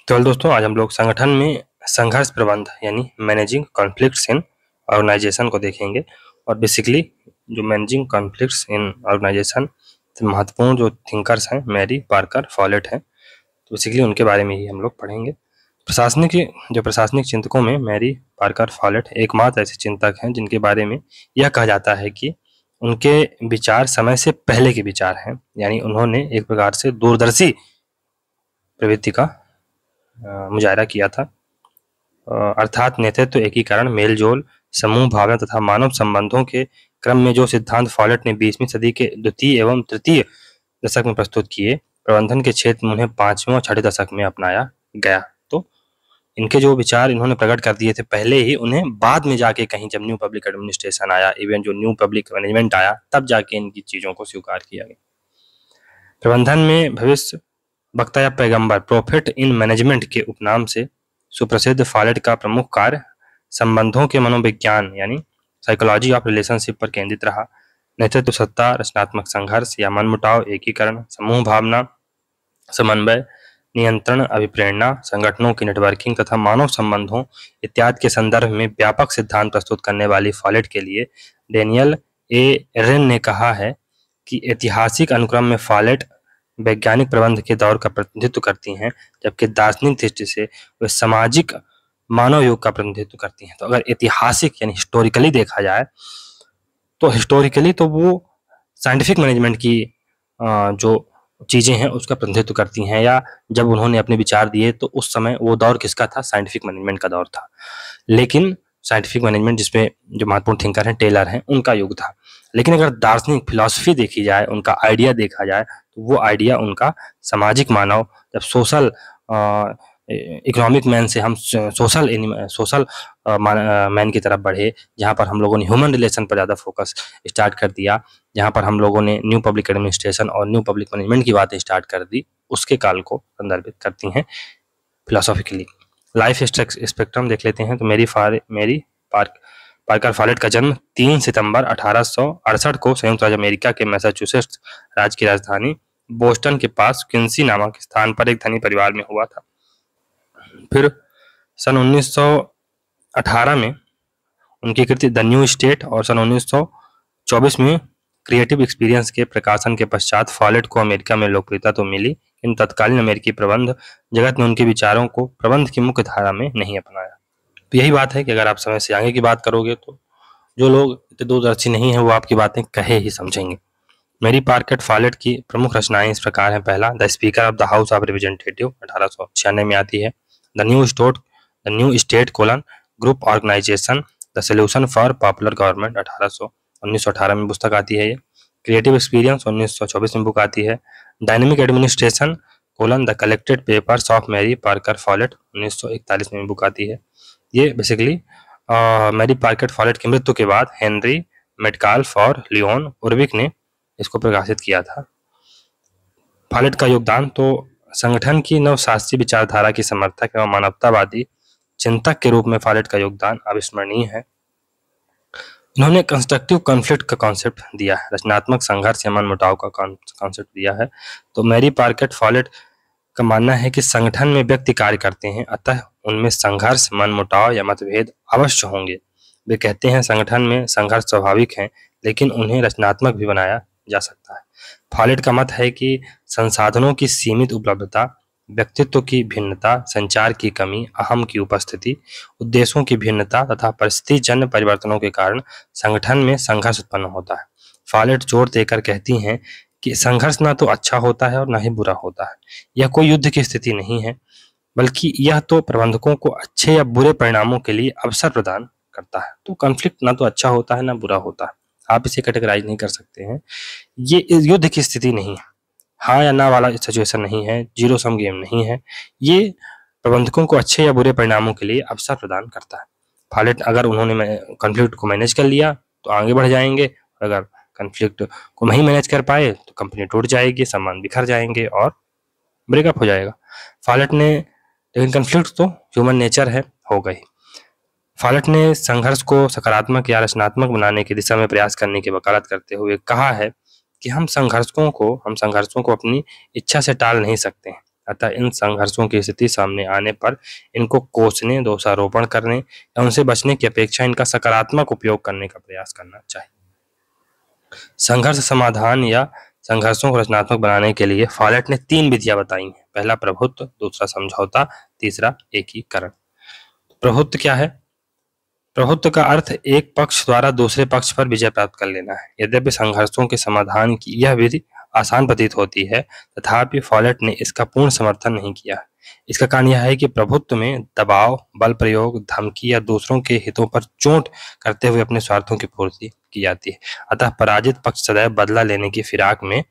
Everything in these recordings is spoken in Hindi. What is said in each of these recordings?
तो दोस्तों आज हम लोग संगठन में संघर्ष प्रबंध यानी मैनेजिंग कॉन्फ्लिक्ट्स इन ऑर्गेनाइजेशन को देखेंगे। और बेसिकली जो मैनेजिंग कॉन्फ्लिक्ट्स इन ऑर्गेनाइजेशन से महत्वपूर्ण जो थिंकर्स हैं मैरी पार्कर फॉलेट हैं, तो बेसिकली उनके बारे में ही हम लोग पढ़ेंगे। प्रशासनिक चिंतकों में मैरी पार्कर फॉलेट एकमात्र ऐसे चिंतक हैं जिनके बारे में यह कहा जाता है कि उनके विचार समय से पहले के विचार हैं, यानी उन्होंने एक प्रकार से दूरदर्शी प्रवृत्ति का मुजाहरा किया था। अर्थात नेतृत्व, एकीकरण, मेलजोल, समूह भावना तथा मानव संबंधों के क्रम में जो सिद्धांत फॉलेट ने 20वीं सदी के द्वितीय एवं तृतीय दशक में प्रस्तुत किए, प्रबंधन के क्षेत्र में उन्हें 5वें और 6ठे दशक में अपनाया गया। तो इनके जो विचार इन्होंने प्रकट कर दिए थे पहले ही, उन्हें बाद में जाके कहीं जब न्यू पब्लिक एडमिनिस्ट्रेशन आया, इवन जो न्यू पब्लिक मैनेजमेंट आया, तब जाके इनकी चीजों को स्वीकार किया गया। प्रबंधन में भविष्य वक्ता या पैगंबर, प्रोफेट इन मैनेजमेंट के उपनाम से सुप्रसिद्ध फॉलेट का प्रमुख कार्य संबंधों के मनोविज्ञान यानी साइकोलॉजी ऑफ रिलेशनशिप पर केंद्रित रहा। नेतृत्व सत्ता, रचनात्मक संघर्ष या मनमुटाव, एकीकरण, समूह भावना, समन्वय, नियंत्रण, अभिप्रेरणा, संगठनों की नेटवर्किंग तथा मानव संबंधों इत्यादि के संदर्भ में व्यापक सिद्धांत प्रस्तुत करने वाली फॉलेट के लिए डेनियल ए रेन ने कहा है कि ऐतिहासिक अनुक्रम में फॉलेट वैज्ञानिक प्रबंध के दौर का प्रतिनिधित्व करती हैं, जबकि दार्शनिक दृष्टि से वे सामाजिक मानव युग का प्रतिनिधित्व करती हैं। तो अगर ऐतिहासिक यानी हिस्टोरिकली देखा जाए तो हिस्टोरिकली तो वो साइंटिफिक मैनेजमेंट की जो चीजें हैं उसका प्रतिनिधित्व करती हैं, या जब उन्होंने अपने विचार दिए तो उस समय वो दौर किसका था? साइंटिफिक मैनेजमेंट का दौर था। लेकिन साइंटिफिक मैनेजमेंट जिसमें जो महत्वपूर्ण थिंकर हैं टेलर हैं, उनका युग था। लेकिन अगर दार्शनिक फिलॉसफी देखी जाए, उनका आइडिया देखा जाए, तो वो आइडिया उनका सामाजिक मानव, जब सोशल इकोनॉमिक मैन से हम सोशल मैन की तरफ बढ़े, जहाँ पर हम लोगों ने ह्यूमन रिलेशन पर ज़्यादा फोकस स्टार्ट कर दिया, जहाँ पर हम लोगों ने न्यू पब्लिक एडमिनिस्ट्रेशन और न्यू पब्लिक मैनेजमेंट की बातें स्टार्ट कर दी, उसके काल को संदर्भित करती हैं फिलोसॉफिकली। लाइफ स्पेक्ट्रम देख लेते हैं। तो मेरी पार्कर फॉलेट का जन्म 3 सितंबर 1868 को संयुक्त राज्य अमेरिका के मैसाचुसेट्स राज्य की राजधानी बोस्टन के पास क्विंसी नामक स्थान पर एक धनी परिवार में हुआ था। फिर सन 1918 में उनकी कृति द न्यू स्टेट और सन 1924 में क्रिएटिव एक्सपीरियंस के प्रकाशन के पश्चात फॉलेट को अमेरिका में लोकप्रियता तो मिली, इन तत्कालीन अमेरिकी प्रबंध जगत ने उनके विचारों को प्रबंध की मुख्य धारा में नहीं अपनाया। तो यही बात है कि अगर आप समय से आगे की बात करोगे तो जो लोग इतने दूरदर्शी नहीं है वो आपकी बातें कहे ही समझेंगे। मैरी पार्कर फॉलेट की प्रमुख रचनाएं इस प्रकार हैं। पहला, the speaker of the house of representative 1896 में आती है। The new state colon group organisation the solution for popular government 1918 में पुस्तक आती है। ये क्रिएटिव एक्सपीरियंस 1924 में बुक आती है। Dynamic administration colon the collected papers of Mary Parker Follett 1941 में बुक आती है। ये बेसिकली मैरी पार्कर फॉलेट की मृत्यु के बाद हेनरी मेटकाल्फ और लियोन उर्विक ने इसको प्रकाशित किया था। फॉलेट का योगदान तो संगठन की नवशास्त्रीय विचारधारा की समर्थक एवं मानवतावादी चिंतक के रूप में फॉलेट का योगदान अविस्मरणीय है। इन्होंने कंस्ट्रक्टिव कॉन्फ्लिक्ट का कॉन्सेप्ट दिया है, रचनात्मक संघर्ष या मनमुटाव का कॉन्सेप्ट दिया है। तो मैरी पार्कर फॉलेट का मानना है कि संगठन में व्यक्ति कार्य करते हैं, अतः उनमें संघर्ष, मनमुटाव या मतभेद अवश्य होंगे। वे कहते हैं संगठन में संघर्ष स्वाभाविक है, लेकिन उन्हें रचनात्मक भी बनाया जा सकता है। फॉलेट का मत है कि संसाधनों की सीमित उपलब्धता, व्यक्तित्व की भिन्नता, संचार की कमी, अहम की उपस्थिति, उद्देश्यों की भिन्नता तथा परिस्थितिजन्य परिवर्तनों के कारण संगठन में संघर्ष उत्पन्न होता है। फॉलेट जोर देकर कहती हैं कि संघर्ष ना तो अच्छा होता है और ना ही बुरा होता है। यह कोई युद्ध की स्थिति नहीं है, बल्कि यह तो प्रबंधकों को अच्छे या बुरे परिणामों के लिए अवसर प्रदान करता है। तो कॉन्फ्लिक्ट ना तो अच्छा होता है ना बुरा होता है, आप इसे कैटेगराइज नहीं कर सकते हैं। ये युद्ध की स्थिति नहीं है, हाँ या ना वाला सिचुएशन नहीं है, जीरो सम गेम नहीं है। ये प्रबंधकों को अच्छे या बुरे परिणामों के लिए अवसर प्रदान करता है। फॉलेट अगर उन्होंने कॉन्फ्लिक्ट को मैनेज कर लिया तो आगे बढ़ जाएंगे, अगर कॉन्फ्लिक्ट को नहीं मैनेज कर पाए तो कंपनी टूट जाएगी, सामान बिखर जाएंगे और ब्रेकअप हो जाएगा। फॉलेट ने, लेकिन कॉन्फ्लिक्ट तो ह्यूमन नेचर है, हो गई। फॉलेट ने संघर्ष को सकारात्मक या रचनात्मक बनाने की दिशा में प्रयास करने की वकालत करते हुए कहा है कि हम संघर्षों को अपनी इच्छा से टाल नहीं सकते हैं, अतः इन संघर्षों की स्थिति सामने आने पर इनको कोसने, दोषारोपण करने या उनसे बचने की अपेक्षा इनका सकारात्मक उपयोग करने का प्रयास करना चाहिए। संघर्ष समाधान या संघर्षों को रचनात्मक बनाने के लिए फॉलेट ने 3 विधियां बताई हैं। पहला प्रभुत्व, दूसरा समझौता, तीसरा एकीकरण। प्रभुत्व क्या है? प्रभुत्व का अर्थ एक पक्ष द्वारा दूसरे पक्ष पर विजय प्राप्त कर लेना है। यद्यपि संघर्षों के समाधान की यह विधि आसान प्रतीत होती है, तथापि फॉलेट ने इसका पूर्ण समर्थन नहीं किया। इसका कारण यह है कि प्रभुत्व में दबाव, बल प्रयोग, धमकी या दूसरों के हितों पर चोट करते हुए अपने स्वार्थों की पूर्ति की जाती है। अतः पराजित पक्ष सदैव बदला लेने की फिराक में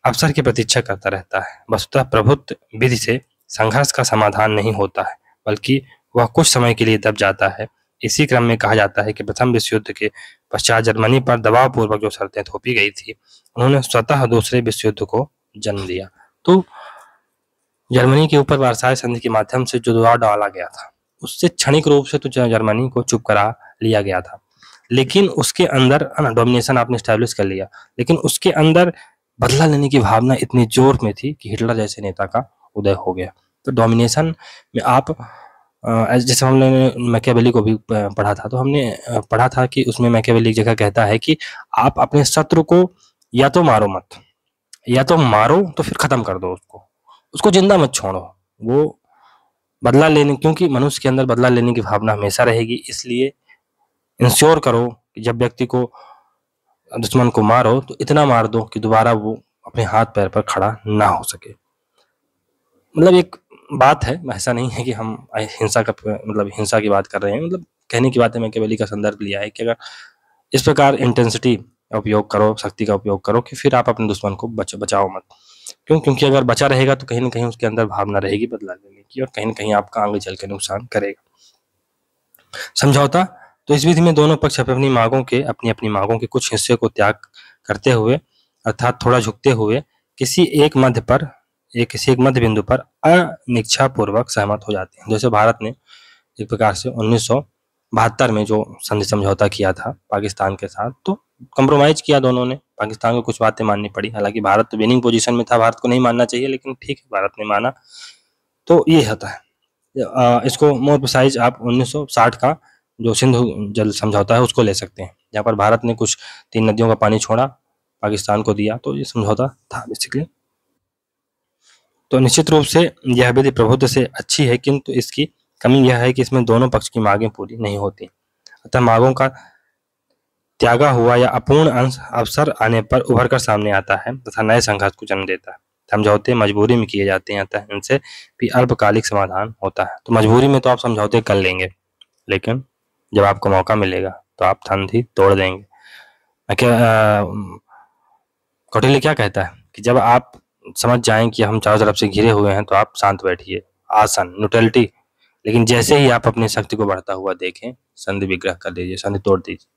अवसर की प्रतीक्षा करता रहता है। वस्तुतः प्रभुत्व विधि से संघर्ष का समाधान नहीं होता है, बल्कि वह कुछ समय के लिए दब जाता है। इसी क्रम में कहा जाता है कि प्रथम विश्व युद्ध के पश्चात जर्मनी पर दबाव पूर्वक जो शर्तें थोपी गई थी, उन्होंने स्वतः दूसरे विश्व युद्ध को जन्म दिया। तो जर्मनी के ऊपर वर्साय संधि के माध्यम से जो दबाव डाला गया था, उससे क्षणिक रूप से तो जर्मनी को चुप करा लिया गया था, लेकिन उसके अंदर डोमिनेशन आपने स्टैब्लिश कर लिया, लेकिन उसके अंदर बदला लेने की भावना इतनी जोर में थी कि हिटलर जैसे नेता का उदय हो गया। तो डोमिनेशन में आप जैसे हमने मैकियावेली को भी पढ़ा था, तो हमने पढ़ा था कि उसमें मैकियावेली एक जगह कहता है कि आप अपने शत्रु को या तो मारो मत, या तो मारो तो फिर खत्म कर दो उसको जिंदा मत छोड़ो। वो बदला लेने, क्योंकि मनुष्य के अंदर बदला लेने की भावना हमेशा रहेगी, इसलिए इंश्योर करो कि जब व्यक्ति को, दुश्मन को मारो तो इतना मार दो कि दोबारा वो अपने हाथ पैर पर खड़ा ना हो सके। मतलब एक बात है, ऐसा नहीं है कि हम हिंसा का मतलब हिंसा की बात कर रहे हैं, मतलब कहने की बात है, मैकियावेली का संदर्भ लिया है कि अगर इस प्रकार इंटेंसिटी का उपयोग करो, शक्ति का उपयोग करो कि फिर आप अपने दुश्मन को बचाओ मत। क्यों? क्योंकि अगर बचा रहेगा तो कहीं ना कहीं उसके अंदर भावना रहेगी बदला लेने की, और कहीं ना कहीं आपका आगे चल के नुकसान करेगा। समझौता, तो इस विधि में दोनों पक्ष अपनी अपनी मांगों के कुछ हिस्से को त्याग करते हुए, अर्थात थोड़ा झुकते हुए, किसी एक मध्य बिंदु पर अनिच्छा पूर्वक सहमत हो जाते हैं। जैसे भारत ने एक प्रकार से 1972 में जो संधि समझौता किया था पाकिस्तान के साथ, तो कंप्रोमाइज किया दोनों ने, पाकिस्तान को कुछ बातें माननी पड़ी। हालांकि भारत तो विनिंग पोजीशन में था, भारत को नहीं मानना चाहिए, लेकिन ठीक है, भारत ने माना। तो ये होता है। इसको मोर प्रिसाइज आप 1960 का जो सिंधु जल समझौता है उसको ले सकते हैं, जहाँ पर भारत ने कुछ 3 नदियों का पानी छोड़ा, पाकिस्तान को दिया, तो ये समझौता था बेसिकली। तो निश्चित रूप से यह विधि प्रभुत्व से अच्छी है, किंतु इसकी कमी यह है कि इसमें दोनों पक्ष की मांगें पूरी नहीं होती। अतः मांगों का त्यागा हुआ या अपूर्ण अंश अवसर आने पर उभर कर सामने आता है तथा नए संघर्ष को जन्म देता है। समझौते मजबूरी में किए जाते हैं, अतः इनसे भी अल्पकालिक समाधान होता है। तो मजबूरी में तो आप समझौते कर लेंगे, लेकिन जब आपको मौका मिलेगा तो आप संधि तोड़ देंगे। कौटिल्य क्या कहता है कि जब आप समझ जाएं कि हम चारों तरफ से घिरे हुए हैं तो आप शांत बैठिए, आसन, न्यूट्रलिटी। लेकिन जैसे ही आप अपनी शक्ति को बढ़ता हुआ देखें, संधि विग्रह कर दीजिए, संधि तोड़ दीजिए।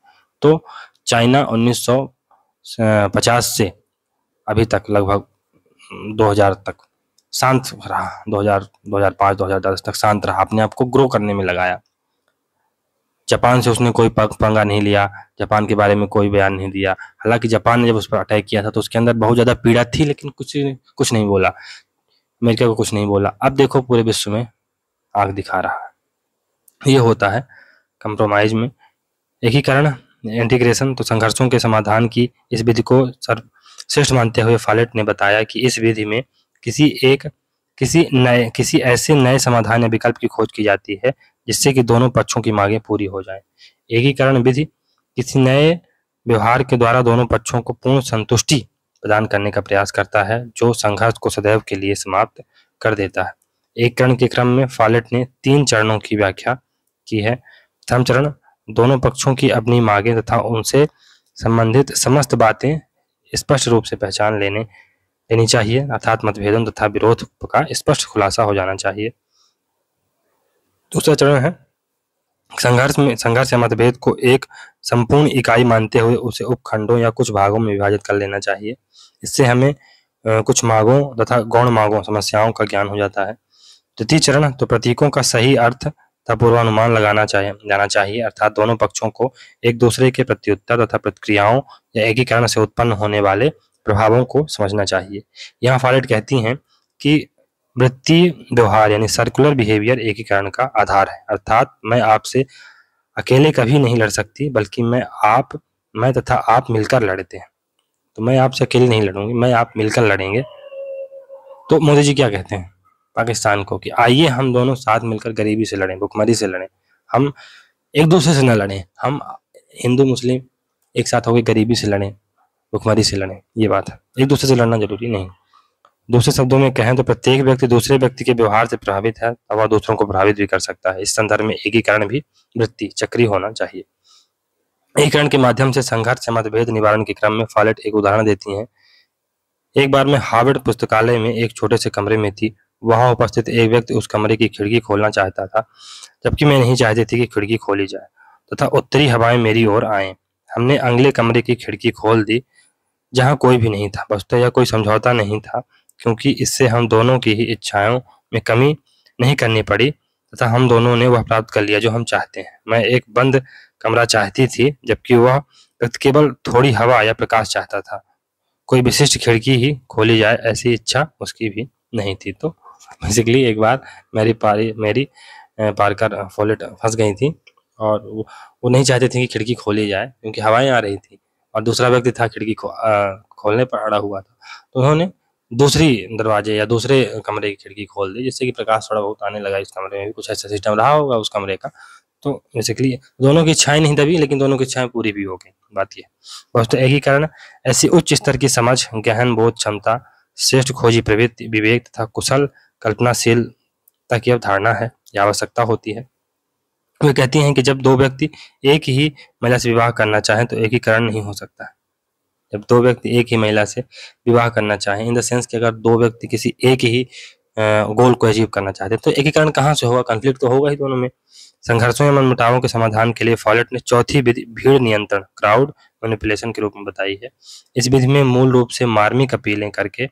तो चाइना 1950 से अभी तक लगभग 2000 तक शांत रहा, 2005, 2010 तक शांत रहा, अपने आप को ग्रो करने में लगाया। जापान से उसने कोई पंगा नहीं लिया, जापान के बारे में कोई बयान नहीं दिया। हालांकि जापान ने जब उस पर अटैक किया था तो उसके अंदर बहुत ज्यादा पीड़ा थी, लेकिन कुछ नहीं बोला, अमेरिका को कुछ नहीं बोला। अब देखो पूरे विश्व में आग दिखा रहा है। ये होता है कंप्रोमाइज में। एकीकरण, इंटीग्रेशन, तो संघर्षों के समाधान की इस विधि को सर्वश्रेष्ठ मानते हुए फॉलेट ने बताया कि इस विधि में किसी ऐसे नए समाधान या विकल्प की खोज की जाती है जिससे कि दोनों पक्षों की मांगें पूरी हो जाएं। एकीकरण विधि किसी नए व्यवहार के द्वारा दोनों पक्षों को पूर्ण संतुष्टि प्रदान करने का प्रयास करता है, जो संघर्ष को सदैव के लिए समाप्त कर देता है। एकीकरण के क्रम में फॉलेट ने 3 चरणों की व्याख्या की है। प्रथम चरण, दोनों पक्षों की अपनी मांगें तथा उनसे संबंधित समस्त बातें स्पष्ट रूप से पहचान लेनी चाहिए, अर्थात मतभेदों तथा विरोध का स्पष्ट खुलासा हो जाना चाहिए। दूसरा चरण है संघर्ष या मतभेद को एक संपूर्ण इकाई मानते हुए उसे उपखंडों या कुछ भागों में विभाजित कर लेना चाहिए। इससे हमें कुछ मांगों तथा गौण मांगों समस्याओं का ज्ञान हो जाता है। तृतीय चरण, तो प्रतीकों का सही अर्थ तथा पूर्वानुमान जाना चाहिए, अर्थात दोनों पक्षों को एक दूसरे के प्रत्युत्तर तथा प्रतिक्रियाओं या एकीकरण से उत्पन्न होने वाले प्रभावों को समझना चाहिए। यहाँ फॉलेट कहती हैं कि वृत्तीय व्यवहार यानी सर्कुलर बिहेवियर एकीकरण का आधार है, अर्थात मैं आपसे अकेले कभी नहीं लड़ सकती, बल्कि मैं तथा आप मिलकर लड़ते हैं। तो मैं आपसे अकेले नहीं लड़ूंगी, मैं आप मिलकर लड़ेंगे। तो मोदी जी क्या कहते हैं पाकिस्तान को कि आइए हम दोनों साथ मिलकर गरीबी से लड़ें, भुखमरी से लड़ें, हम एक दूसरे से न लड़ें, हम हिंदू मुस्लिम एक साथ होकर गरीबी से लड़ें, भुखमरी से लड़ें। ये बात है, एक दूसरे से लड़ना जरूरी नहीं। दूसरे शब्दों में कहें तो प्रत्येक व्यक्ति दूसरे व्यक्ति के व्यवहार से प्रभावित है और वह दूसरों को प्रभावित भी कर सकता है। इस संदर्भ में एकीकरण भी वृत्ति चक्रीय होना चाहिए। एकीकरण के माध्यम से संघर्ष या मतभेद निवारण के क्रम में फॉलेट एक उदाहरण देती हैं। एक बार मैं हार्वर्ड पुस्तकालय में एक छोटे से कमरे में थी। वहां उपस्थित एक व्यक्ति उस कमरे की खिड़की खोलना चाहता था, जबकि मैं नहीं चाहती थी कि खिड़की खोली जाए तथा उत्तरी हवाएं मेरी ओर आएं। हमने अगले कमरे की खिड़की खोल दी, जहां कोई भी नहीं था। वस्तुतः यह कोई समझौता नहीं था, क्योंकि इससे हम दोनों की ही इच्छाओं में कमी नहीं करनी पड़ी तथा हम दोनों ने वह प्राप्त कर लिया जो हम चाहते हैं। मैं एक बंद कमरा चाहती थी, जबकि वह व्यक्ति केवल थोड़ी हवा या प्रकाश चाहता था। कोई विशिष्ट खिड़की ही खोली जाए ऐसी इच्छा उसकी भी नहीं थी। तो बेसिकली एक बार मेरी पार्कर फॉलेट फंस गई थी और वो नहीं चाहती थी कि खिड़की खोली जाए, क्योंकि हवाएं आ रही थी और दूसरा व्यक्ति था खिड़की खोलने पर अड़ा हुआ था। तो उन्होंने दूसरी दरवाजे या दूसरे कमरे की खिड़की खोल दी, जिससे कि प्रकाश थोड़ा बहुत आने लगा। इस कमरे में भी कुछ ऐसा सिस्टम रहा होगा उस कमरे का। तो बेसिकली दोनों की इच्छाएं नहीं दबी, लेकिन दोनों की इच्छाएं पूरी भी हो गई। बात ये वस्तु एकीकरण ऐसी उच्च स्तर की समझ, गहन बोध क्षमता, श्रेष्ठ खोजी प्रवृत्ति, विवेक तथा कुशल कल्पनाशीलता की अवधारणा है या आवश्यकता होती है। वे कहती हैं कि जब दो व्यक्ति एक ही महिला से विवाह करना चाहें तो एकीकरण नहीं हो सकता। जब दो व्यक्ति एक ही महिला से विवाह करना चाहें, इन द सेंस कि अगर दो व्यक्ति किसी एक ही गोल को अचीव करना चाहते हैं, तो एकीकरण कहाँ से होगा? कॉन्फ्लिक्ट तो होगा ही दोनों में। संघर्षों या मनमुटावों के समाधान के लिए फॉलेट ने चौथी विधि भीड़ नियंत्रण, क्राउड मैनिपुलेशन के रूप में बताई है। इस विधि में मूल रूप से मार्मिक अपीलें करके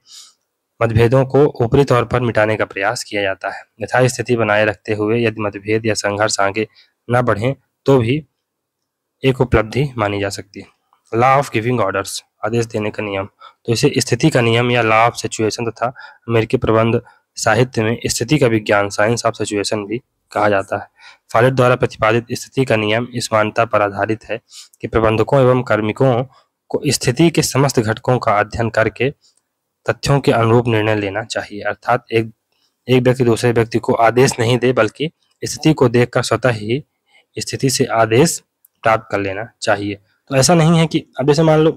मतभेदों को ऊपरी तौर पर मिटाने का प्रयास किया जाता है, यथास्थिति बनाए रखते हुए। यदि मतभेद या संघर्ष आगे न बढ़े तो भी एक उपलब्धि मानी जा सकती है। लॉ ऑफ गिविंग ऑर्डर्स, आदेश देने का नियम। तो इसे स्थिति का नियम या लॉ ऑफ सिचुएशन तथा अमेरिकी प्रबंध साहित्य में स्थिति का विज्ञान, साइंस ऑफ सिचुएशन भी कहा जाता है। फॉलेट द्वारा प्रतिपादित स्थिति का नियम इस मान्यता पर आधारित है कि प्रबंधकों एवं कार्मिकों को स्थिति के समस्त घटकों का अध्ययन करके तथ्यों के अनुरूप निर्णय लेना चाहिए। अर्थात एक व्यक्ति दूसरे व्यक्ति को आदेश नहीं दे, बल्कि स्थिति को देखकर स्वतः ही स्थिति से आदेश प्राप्त कर लेना चाहिए। तो ऐसा नहीं है कि अब जैसे मान लो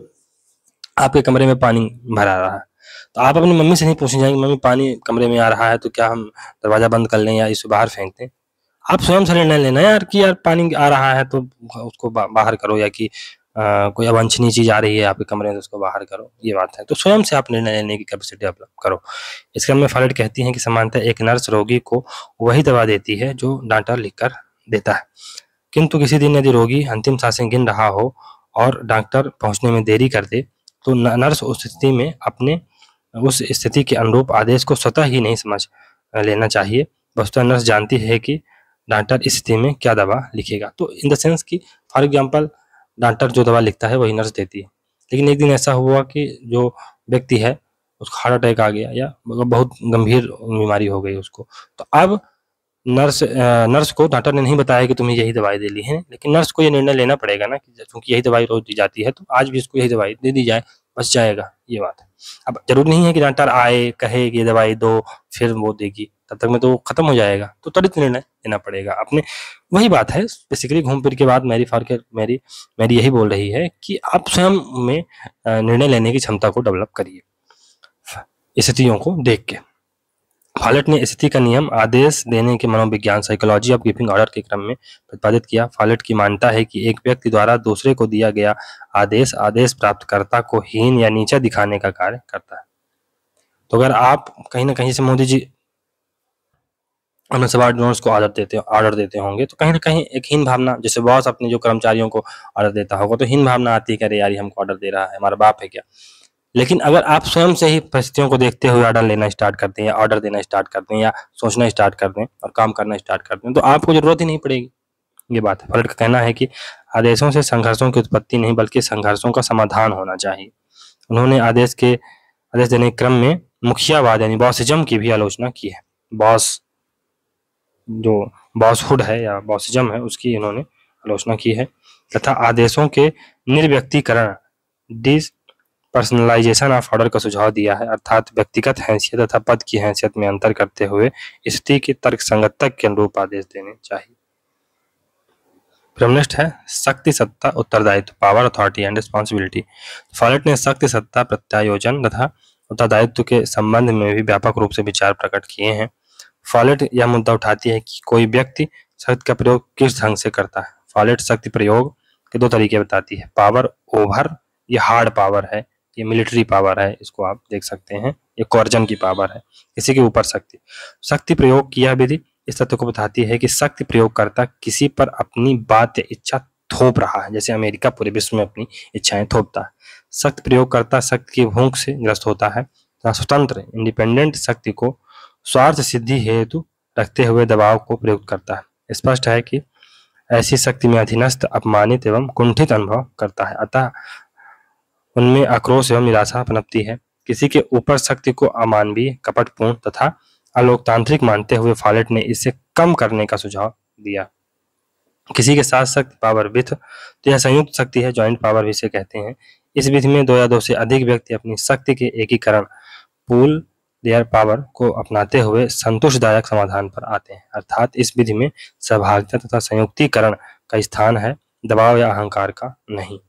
आपके कमरे में पानी भरा रहा है, तो आप अपनी मम्मी से नहीं पूछने जाएंगे मम्मी पानी कमरे में आ रहा है तो क्या हम दरवाजा बंद कर लें या इसे बाहर फेंक दें। आप स्वयं से निर्णय लेना यार कि यार पानी आ रहा है तो उसको बाहर करो, या कि कोई अवांछनीय चीज आ रही है आपके कमरे में तो उसको बाहर करो। ये बात है, तो स्वयं से आप निर्णय लेने की कैपेसिटी डेवलप करो। इस क्रम में फॉलेट कहती हैं कि सामान्यतः एक नर्स रोगी को वही दवा देती है जो डॉक्टर लिखकर देता है, किंतु किसी दिन यदि रोगी अंतिम सांसें गिन रहा हो और डॉक्टर पहुंचने में देरी कर दे, तो नर्स उस स्थिति में अपने उस स्थिति के अनुरूप आदेश को स्वतः ही नहीं समझ लेना चाहिए। वस्तुतः नर्स जानती है कि डॉक्टर इस स्थिति में क्या दवा लिखेगा। तो इन द सेंस कि फॉर एग्जांपल डॉक्टर जो दवा लिखता है वही नर्स देती है। लेकिन एक दिन ऐसा हुआ कि जो व्यक्ति है उसको हार्ट अटैक आ गया या बहुत गंभीर बीमारी हो गई उसको, तो अब नर्स को डॉक्टर ने नहीं बताया कि तुम्हें यही दवाई दे ली है, लेकिन नर्स को ये निर्णय लेना पड़ेगा ना कि क्योंकि यही दवाई रोज दी जाती है तो आज भी इसको यही दवाई दे दी जाए, बच जाएगा। ये बात है। अब जरूरी नहीं है कि डॉक्टर आए कहे कि ये दवाई दो फिर वो देगी, तब तक में तो खत्म हो जाएगा, तो त्वरित निर्णय लेना पड़ेगा अपने। वही बात है बेसिकली घूम फिर के बाद मेरी यही बोल रही है कि आप स्वयं में निर्णय लेने की क्षमता को डेवलप करिए स्थितियों को देख के। फॉलेट ने स्थिति का नियम आदेश देने के मनोविज्ञान, साइकोलॉजी ऑफ गिविंग ऑर्डर के क्रम में प्रतिपादित किया। फॉलेट की मान्यता है कि एक व्यक्ति द्वारा दूसरे को दिया गया आदेश प्राप्तकर्ता को हीन या नीचा दिखाने का कार्य करता है। तो अगर आप कहीं ना कहीं से मोदी जी अपने सबऑर्डिनेट्स को ऑर्डर देते होंगे तो कहीं ना कहीं एक हीन भावना, जैसे बॉस अपने जो कर्मचारियों को ऑर्डर देता होगा तो हीन भावना आती है कि अरे यार ये हमको ऑर्डर दे रहा है, हमारा बाप है क्या। लेकिन अगर आप स्वयं से ही परिस्थितियों को देखते हुए ऑर्डर लेना स्टार्ट करते हैं या ऑर्डर देना स्टार्ट करते हैं या सोचना स्टार्ट कर दें और काम करना स्टार्ट करते हैं तो आपको जरूरत ही नहीं पड़ेगी। ये बात है। फॉलेट का कहना है कि आदेशों से संघर्षों की उत्पत्ति नहीं बल्कि संघर्षों का समाधान होना चाहिए। उन्होंने आदेश देने के क्रम में मुखियावाद यानी बॉसिज्म की भी आलोचना की है। जो बॉसहुड है या बॉसिज्म है उसकी इन्होंने आलोचना की है, तथा आदेशों के निर्व्यक्तीकरण पर्सनलाइजेशन ऑफ ऑर्डर का सुझाव दिया है, अर्थात व्यक्तिगत हैसियत तथा पद की हैसियत में अंतर करते हुए स्थिति की तर्कसंगतता के अनुरूप आदेश देने चाहिए। नेक्स्ट है शक्ति, सत्ता, उत्तरदायित्व, power, authority and responsibility. Follett ने शक्ति, सत्ता, प्रत्यायोजन तथा उत्तरदायित्व के संबंध में भी व्यापक रूप से विचार प्रकट किए हैं। फॉलेट यह मुद्दा उठाती है कि कोई व्यक्ति शक्ति का प्रयोग किस ढंग से करता है। फॉलेट शक्ति प्रयोग के दो तरीके बताती है, पावर ओवर, ये हार्ड पावर है, ये मिलिट्री पावर है, इसको आप देख सकते हैं, ये कोर्जन की पावर है, किसी के ऊपर शक्ति प्रयोग की यह विधि इस तथ्य को बताती है कि शक्ति प्रयोगकर्ता किसी पर अपनी बात या इच्छा थोप रहा है, जैसे अमेरिका पूरे विश्व में अपनी इच्छाएं थोपता है। शक्ति प्रयोगकर्ता शक्ति की भूख से ग्रस्त होता है तथा स्वतंत्र इंडिपेंडेंट शक्ति को स्वार्थ सिद्धि हेतु रखते हुए दबाव को प्रयुक्त करता है। स्पष्ट है कि ऐसी शक्ति में अधीनस्थ अपमानित एवं कुंठित अनुभव करता है, अतः उनमें आक्रोश एवं निराशा पनपती है। किसी के ऊपर शक्ति को अमानवीय, कपटपूर्ण तथा अलोकतांत्रिक मानते हुए फॉलेट ने इसे कम करने का सुझाव दिया। किसी के साथ शक्ति पावर विथ, तो यह संयुक्त शक्ति है, ज्वाइंट पावर भी इसे कहते हैं। इस विधि में दो या दो से अधिक व्यक्ति अपनी शक्ति के एकीकरण, पूल देयर पावर को अपनाते हुए संतोषदायक समाधान पर आते हैं, अर्थात इस विधि में सहभागिता तथा संयुक्तीकरण का स्थान है, दबाव या अहंकार का नहीं।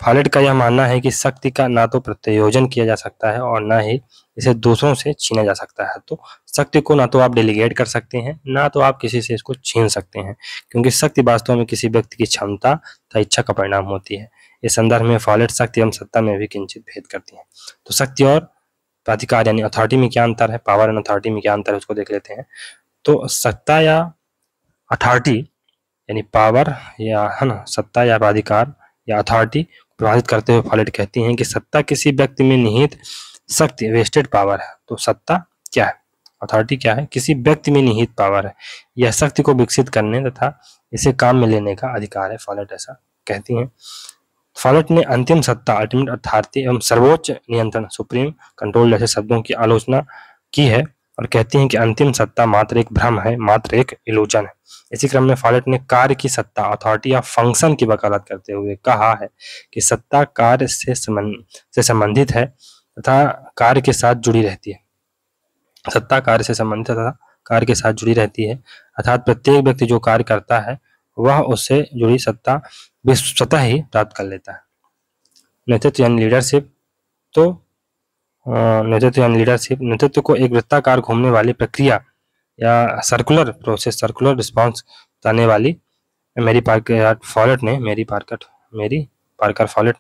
फॉलेट का यह मानना है कि शक्ति का ना तो प्रत्यायोजन किया जा सकता है और न ही इसे दूसरों से छीना जा सकता है। तो शक्ति को ना तो आप डेलीगेट कर सकते हैं, ना तो आप किसी से इसको छीन सकते हैं, क्योंकि शक्ति वास्तव में किसी व्यक्ति की क्षमता तथा इच्छा का परिणाम होती है। इस संदर्भ में फॉलेट शक्ति एवं सत्ता में भी किंचित भेद करती है। तो शक्ति और प्राधिकार यानी अथॉरिटी में क्या अंतर है, पावर एंड अथॉरिटी में क्या अंतर है, उसको देख लेते हैं। तो सत्ता या अथॉरिटी यानी पावर या है ना, सत्ता या प्राधिकार या अथॉरिटी प्रभावित करते हुए फॉलेट कहती हैं कि सत्ता किसी व्यक्ति में निहित शक्ति, वेस्टेड पावर है। तो सत्ता क्या है, अथॉरिटी क्या है, किसी व्यक्ति में निहित पावर है, यह शक्ति को विकसित करने तथा इसे काम में लेने का अधिकार है, फॉलेट ऐसा कहती हैं। फॉलेट ने अंतिम सत्ता, अल्टीमेट अथॉरिटी एवं सर्वोच्च नियंत्रण, सुप्रीम कंट्रोल जैसे शब्दों की आलोचना की है और कहती हैं कि अंतिम सत्ता मात्र एक भ्रम है, मात्र एक इल्यूजन है। इसी क्रम में फॉलेट ने कार्य की सत्ता, अथॉरिटी या फंक्शन की वकालत करते हुए कहा है कि सत्ता कार्य से संबंधित है तथा कार्य के साथ जुड़ी रहती है। सत्ता कार्य से संबंधित तथा कार्य के साथ जुड़ी रहती है, अर्थात प्रत्येक व्यक्ति जो कार्य करता है वह उससे जुड़ी सत्ता स्वतः ही प्राप्त कर लेता है। नेतृत्व यानी लीडरशिप, तो नेतृत्व यानी लीडरशिप, नेतृत्व को एक वृत्ताकार घूमने वाली प्रक्रिया या सर्कुलर प्रोसेस, सर्कुलर रिस्पॉन्स बताने वाली मेरी पार्कर फॉलेट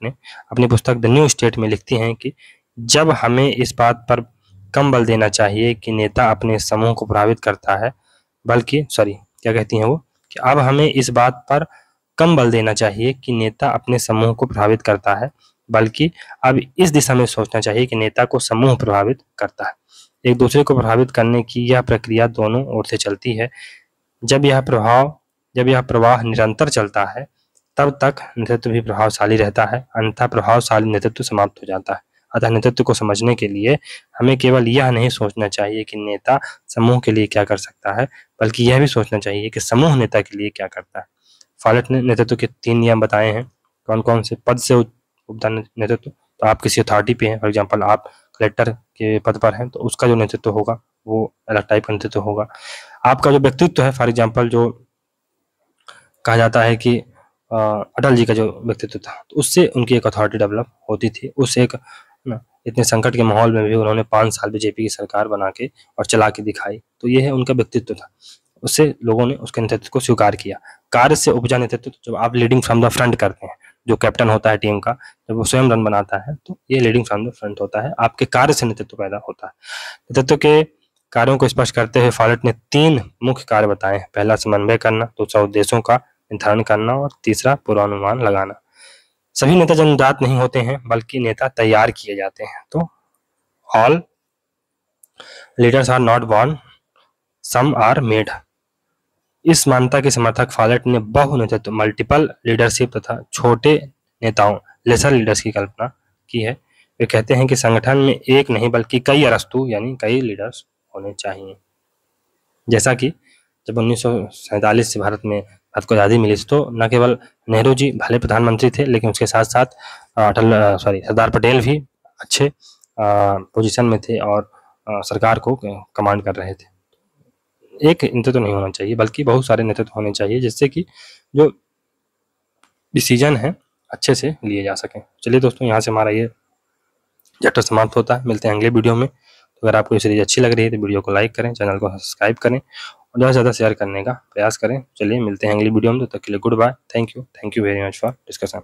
ने अपनी पुस्तक द न्यू स्टेट में लिखती हैं कि जब हमें इस बात पर कम बल देना चाहिए कि नेता अपने समूह को प्रभावित करता है, बल्कि क्या कहती हैं वो, कि अब हमें इस बात पर कम बल देना चाहिए कि नेता अपने समूह को प्रभावित करता है, बल्कि अब इस दिशा में सोचना चाहिए कि नेता को समूह प्रभावित करता है। एक दूसरे को प्रभावित करने की यह प्रक्रिया दोनों ओर से चलती है। जब यह प्रवाह निरंतर चलता है तब तक नेतृत्व भी प्रभावशाली रहता है, अन्यथा प्रभावशाली नेतृत्व समाप्त हो जाता है। अतः नेतृत्व को समझने के लिए हमें केवल यह नहीं सोचना चाहिए कि नेता समूह के लिए क्या कर सकता है, बल्कि यह भी सोचना चाहिए कि समूह नेता के लिए क्या करता है। फॉलेट ने नेतृत्व के 3 नियम बताए हैं। कौन कौन से? पद से उपदा नेतृत्व, तो आप किसी अथॉरिटी पे हैं, फॉर एग्जांपल आप कलेक्टर के पद पर हैं, तो उसका जो नेतृत्व होगा वो अलग टाइप का नेतृत्व होगा। आपका जो व्यक्तित्व है, फॉर एग्जांपल जो कहा जाता है कि अटल जी का जो व्यक्तित्व था, तो उससे उनकी एक अथॉरिटी डेवलप होती थी। उस एक इतने संकट के माहौल में भी उन्होंने 5 साल बीजेपी की सरकार बना के और चला के दिखाई, तो ये है उनका व्यक्तित्व था। उससे लोगों ने उसके नेतृत्व को स्वीकार किया। कार्य से उपजा नेतृत्व, जब आप लीडिंग फ्रॉम द फ्रंट करते हैं, जो कैप्टन होता है टीम का, जब वो स्वयं रन बनाता है, तो ये लीडिंग फ्रॉम द फ्रंट होता है। आपके कार्य से नेतृत्व पैदा होता है। नेतृत्व के कार्यों को स्पष्ट करते हुए फॉलेट ने 3 मुख्य कार्य बताए हैं। पहला समन्वय करना, दूसरा उद्देश्यों का निर्धारण करना और तीसरा पूर्वानुमान लगाना। सभी नेता जन्मजात नहीं होते हैं, बल्कि नेता तैयार किए जाते हैं। तो all leaders are not born, some are made. इस मान्यता के समर्थक फॉलेट ने बहु नेतृत्व, मल्टीपल लीडरशिप तथा छोटे नेताओं, लेसर लीडर्स की कल्पना की है। वे कहते हैं कि संगठन में एक नहीं बल्कि कई अरस्तु यानी कई लीडर्स होने चाहिए। जैसा कि जब 1947 से भारत को आज़ादी मिली तो न केवल नेहरू जी भले प्रधानमंत्री थे, लेकिन उसके साथ साथ सरदार पटेल भी अच्छे पोजीशन में थे और सरकार को कमांड कर रहे थे। एक नेतृत्व नहीं होना चाहिए बल्कि बहुत सारे नेतृत्व होने चाहिए, जिससे कि जो डिसीजन है अच्छे से लिए जा सकें। चलिए दोस्तों, यहाँ से हमारा ये चैप्टर समाप्त होता है। मिलते हैं अगले वीडियो में। तो अगर आपको ये सीरीज अच्छी लग रही है तो वीडियो को लाइक करें, चैनल को सब्सक्राइब करें और ज़्यादा से ज़्यादा शेयर करने का प्रयास करें। चलिए मिलते हैं अगली वीडियो में, तो तब तक के लिए good bye. Thank you very much for discussion.